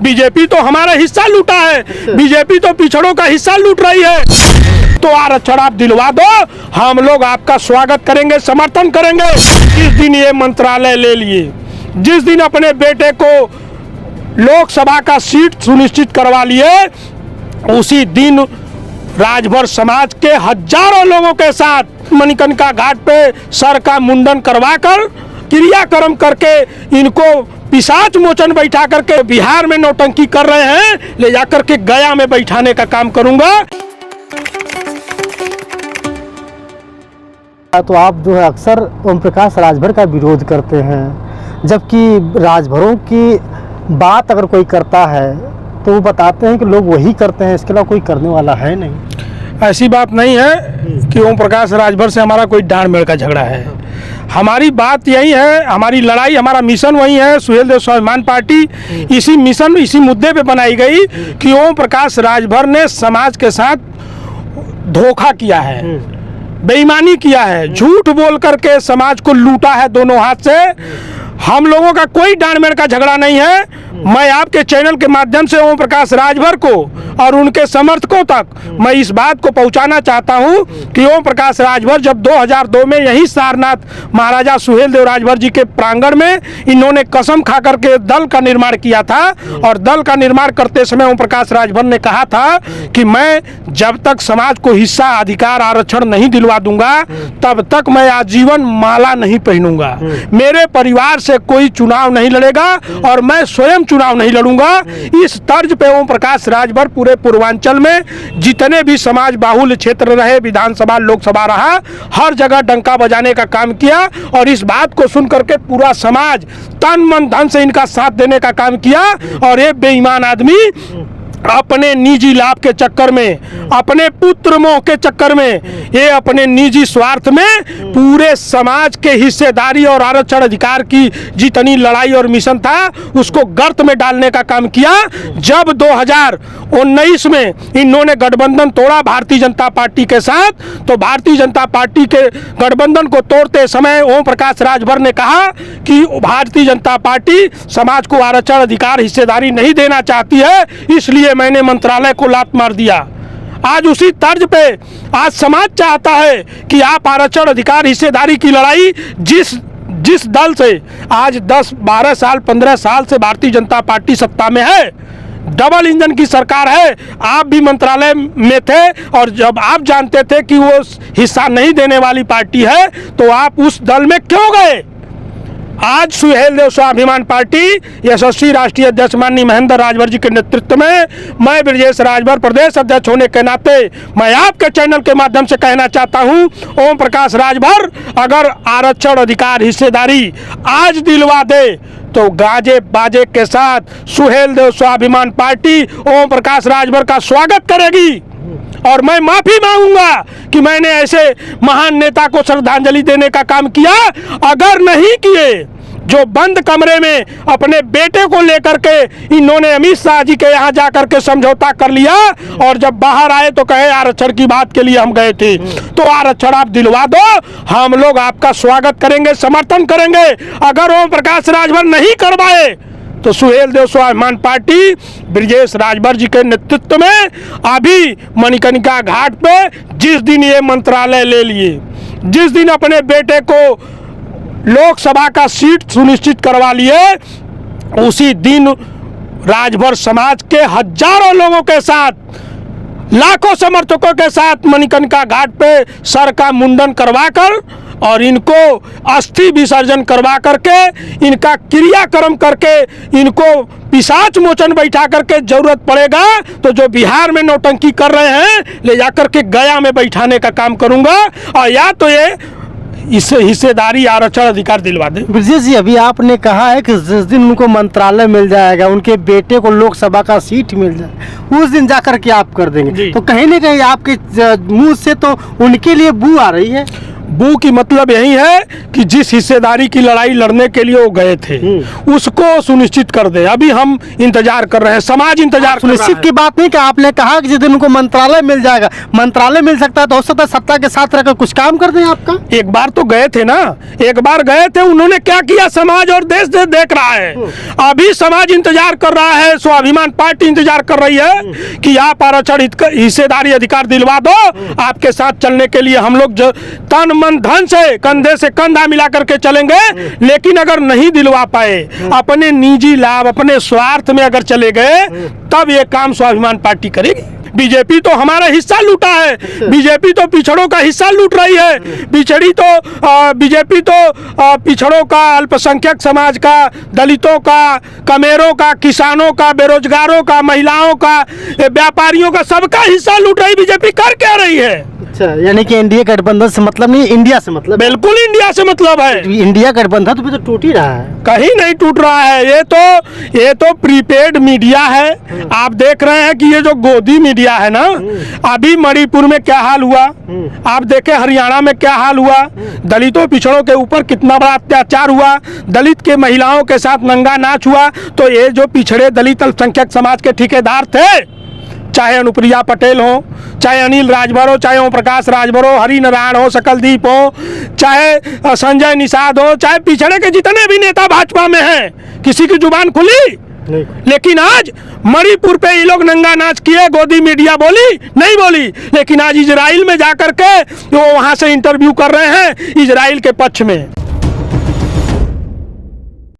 BJP तो हमारा हिस्सा लूटा है, बीजेपी तो पिछड़ों का हिस्सा लूट रही है। तो आरक्षण आप दिलवा दो, हम लोग आपका स्वागत करेंगे, समर्थन करेंगे। जिस दिन ये मंत्रालय ले लिए, जिस दिन अपने बेटे को लोकसभा का सीट सुनिश्चित करवा लिए, उसी दिन राजभर समाज के हजारों लोगों के साथ मणिकर्णिका घाट पे सर का मुंडन करवाकर क्रियाक्रम करके इनको पिशाच मोचन बैठा करके बिहार में नौटंकी कर रहे हैं, ले जाकर के गया में बैठाने का काम करूंगा। तो आप जो है अक्सर ओम प्रकाश राजभर का विरोध करते हैं, जबकि राजभरों की बात अगर कोई करता है तो वो बताते हैं कि लोग वही करते हैं, इसके अलावा कोई करने वाला है नहीं। ऐसी बात नहीं है कि ओम प्रकाश राजभर से हमारा कोई डांड मेड़ का झगड़ा है। हमारी बात यही है, हमारी लड़ाई, हमारा मिशन वही है। सुहेल देव स्वाभिमान पार्टी इसी मिशन, इसी मुद्दे पे बनाई गई कि ओम प्रकाश राजभर ने समाज के साथ धोखा किया है, बेईमानी किया है, झूठ बोल करके समाज को लूटा है दोनों हाथ से। हम लोगों का कोई डांड मेड़ का झगड़ा नहीं है। मैं आपके चैनल के माध्यम से ओम प्रकाश राजभर को और उनके समर्थकों तक मैं इस बात को पहुंचाना चाहता हूं कि ओम प्रकाश राजभर जब 2002 में यही सारनाथ महाराजा सुहेल देव राजभर जी के प्रांगण में इन्होंने कसम खा करके दल का निर्माण किया था, और दल का निर्माण करते समय ओम प्रकाश राजभर ने कहा था कि मैं जब तक समाज को हिस्सा, अधिकार, आरक्षण नहीं दिलवा दूंगा तब तक मैं आजीवन माला नहीं पहनूंगा, मेरे परिवार से कोई चुनाव नहीं लड़ेगा और मैं स्वयं चुनाव नहीं लड़ूंगा। इस तर्ज पे ओम प्रकाश राजभर पूरे पूर्वांचल में जितने भी समाज बाहुल्य क्षेत्र रहे, विधानसभा, लोकसभा रहा, हर जगह डंका बजाने का काम किया, और इस बात को सुन करके पूरा समाज तन मन धन से इनका साथ देने का काम किया। और ये बेईमान आदमी अपने निजी लाभ के चक्कर में, अपने पुत्र मोह के चक्कर में, ये अपने निजी स्वार्थ में पूरे समाज के हिस्सेदारी और आरक्षण अधिकार की जितनी लड़ाई और मिशन था उसको गर्त में डालने का काम किया। जब 2019 में इन्होंने गठबंधन तोड़ा भारतीय जनता पार्टी के साथ, तो भारतीय जनता पार्टी के गठबंधन को तोड़ते समय ओम प्रकाश राजभर ने कहा कि भारतीय जनता पार्टी समाज को आरक्षण अधिकार, हिस्सेदारी नहीं देना चाहती है, इसलिए मैंने मंत्रालय को लात मार दिया। आज उसी तर्ज पे आज समाज चाहता है कि आप आरक्षण अधिकार, हिस्सेदारी की लड़ाई जिस दल से आज 10, 12 साल, 15 साल से भारतीय जनता पार्टी सत्ता में है, डबल इंजन की सरकार है, आप भी मंत्रालय में थे, और जब आप जानते थे कि वो हिस्सा नहीं देने वाली पार्टी है तो आप उस दल में क्यों गए? आज सुहेल देव स्वाभिमान पार्टी यशस्वी राष्ट्रीय अध्यक्ष माननीय महेंद्र राजभर जी के नेतृत्व में, मैं ब्रजेश राजभर प्रदेश अध्यक्ष होने के नाते मैं आपके चैनल के माध्यम से कहना चाहता हूं, ओम प्रकाश राजभर अगर आरक्षण अधिकार, हिस्सेदारी आज दिलवा दे तो गाजे बाजे के साथ सुहेल देव स्वाभिमान पार्टी ओम प्रकाश राजभर का स्वागत करेगी। और मैं माफी मांगूंगा कि मैंने ऐसे महान नेता को श्रद्धांजलि देने का काम किया। अगर नहीं किए, जो बंद कमरे में अपने बेटे को लेकर के इन्होंने अमित शाह जी के यहाँ जाकर के समझौता कर लिया, और जब बाहर आए तो कहे आरक्षण की बात के लिए हम गए थे, तो आरक्षण आप दिलवा दो, हम लोग आपका स्वागत करेंगे, समर्थन करेंगे। अगर ओम प्रकाश राजभर नहीं करवाए तो सुहेल देव स्वाभिमान पार्टी ब्रजेश राजभर जी के नेतृत्व में अभी मणिकर्णिका घाट पे जिस दिन ये मंत्रालय ले लिए, जिस दिन अपने बेटे को लोकसभा का सीट सुनिश्चित करवा लिए, उसी दिन राजभर समाज के हजारों लोगों के साथ, लाखों समर्थकों के साथ मणिकर्णिका घाट पे सर का मुंडन करवाकर और इनको अस्थि विसर्जन करवा करके, इनका क्रियाक्रम करके, इनको पिशाच मोचन बैठा करके जरूरत पड़ेगा तो जो बिहार में नौटंकी कर रहे हैं ले जाकर के गया में बैठाने का काम करूंगा, और या तो ये इससे हिस्सेदारी, आरक्षण अधिकार दिलवा दे। ब्रजेश जी, अभी आपने कहा है कि जिस दिन उनको मंत्रालय मिल जाएगा, उनके बेटे को लोकसभा का सीट मिल जाए, उस दिन जाकर के आप कर देंगे, तो कहीं ना कहीं आपके मुंह से तो उनके लिए बू आ रही है। बू की मतलब यही है कि जिस हिस्सेदारी की लड़ाई लड़ने के लिए वो गए थे उसको सुनिश्चित कर दे। अभी हम इंतजार कर रहे हैं, समाज इंतजार कर रहा सुनिश्चित है। की बात नहीं कि आपने कहा कि जिस दिन उनको मंत्रालय मिल जाएगा, मंत्रालय मिल सकता है तो हो सकता है सत्ता के साथ रहकर कुछ काम कर दें आपका। एक बार तो गए थे ना, एक बार गए थे, उन्होंने क्या किया समाज और देश देख रहा है। अभी समाज इंतजार कर रहा है, स्वाभिमान पार्टी इंतजार कर रही है कि आप आरक्षण हिस्सेदारी अधिकार दिलवा दो, आपके साथ चलने के लिए हम लोग तन मन धन से कंधे से कंधा मिला करके चलेंगे। लेकिन अगर नहीं दिलवा पाए, अपने निजी लाभ, अपने स्वार्थ में अगर चले गए, तब ये काम स्वाभिमान पार्टी करेगी। बीजेपी तो हमारा हिस्सा लूटा है, बीजेपी तो पिछड़ों का हिस्सा लूट रही है। बीजेपी तो पिछड़ों का, अल्पसंख्यक समाज का, दलितों का, कमेरों का, किसानों का, बेरोजगारों का, महिलाओं का, व्यापारियों का, सबका हिस्सा लूट रही बीजेपी। कर क्या रही है? अच्छा, यानी कि एनडीए गठबंधन से मतलब नहीं, इंडिया से मतलब। बिल्कुल इंडिया से मतलब है। इंडिया गठबंधन तो भी तो टूट ही रहा है। कहीं नहीं टूट रहा है। ये तो प्रीपेड मीडिया है। आप देख रहे हैं कि ये जो गोदी मीडिया है ना, अभी मणिपुर में क्या हाल हुआ, आप देखें हरियाणा में क्या हाल हुआ, दलितों पिछड़ों के ऊपर कितना बड़ा अत्याचार हुआ, दलित के महिलाओं के साथ नंगा नाच हुआ। तो ये जो पिछड़े दलित अल्पसंख्यक समाज के ठेकेदार थे, चाहे अनुप्रिया पटेल हो, चाहे अनिल राजभर हो, चाहे ओम प्रकाश राजभर हो, हरि नारायण हो, सकलदीप हो, चाहे संजय निषाद हो, चाहे पिछड़े के जितने भी नेता भाजपा में हैं, किसी की जुबान खुली नहीं। लेकिन आज मणिपुर पे ये लोग नंगा नाच किए, गोदी मीडिया बोली नहीं बोली। लेकिन आज इजराइल में जाकर के वो वहां से इंटरव्यू कर रहे हैं इजराइल के पक्ष में।